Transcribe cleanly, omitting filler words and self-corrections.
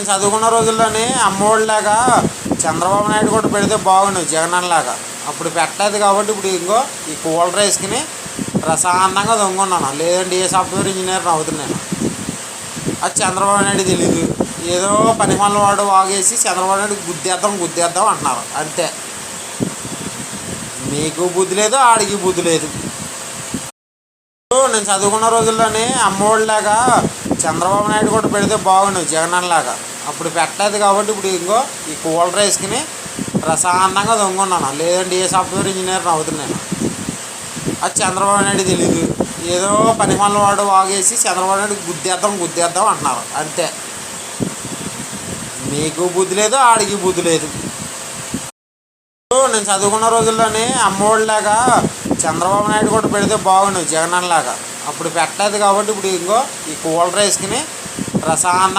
నేను చదువుకున్న రోజుల్లోనే అమ్మఒడిలాగా చంద్రబాబు నాయుడు కూడా పెడితే బాగుండు జగనన్నలాగా. అప్పుడు పెట్టలేదు కాబట్టి ఇప్పుడు ఇంకో ఈ కూలర్ వేసుకుని ప్రశాంతంగా దొంగన్నాను. లేదంటే ఏ సాఫ్ట్వేర్ ఇంజనీర్ని అవుతున్నాను. అది చంద్రబాబు నాయుడు తెలీదు. ఏదో పని మళ్ళీ వాడు వాగేసి చంద్రబాబు నాయుడు గుద్దేద్దాం అంటున్నారు. అంతే. మీకు బుద్ధి లేదు, ఆడికి బుద్ధి లేదు. నేను చదువుకున్న రోజుల్లోనే అమ్మఒడిలాగా చంద్రబాబు నాయుడు కూడా పెడితే బాగుండు జగనన్నలాగా. అప్పుడు పెట్టలేదు కాబట్టి ఇప్పుడు ఇంకో ఈ కూలర్ వేసుకుని ప్రశాంతంగా దొంగన్నాను. లేదంటే ఏ సాఫ్ట్వేర్ ఇంజనీర్ని అవుతున్నాను. అది చంద్రబాబు నాయుడు తెలీదు. ఏదో పని మళ్ళీ వాడు వాగేసి చంద్రబాబు నాయుడు గుద్దేద్దాం అంటున్నారు. అంతే. మీకు బుద్ధి లేదు, ఆడికి బుద్ధి లేదు. నేను చదువుకున్న రోజుల్లోనే అమ్మఒడిలాగా చంద్రబాబు నాయుడు కూడా పెడితే బాగుండు జగనన్నలాగా. అప్పుడు పెట్టలేదు కాబట్టి ఇప్పుడు ఇంకో ఈ కూలర్ వేసుకుని ప్రశాంతంగా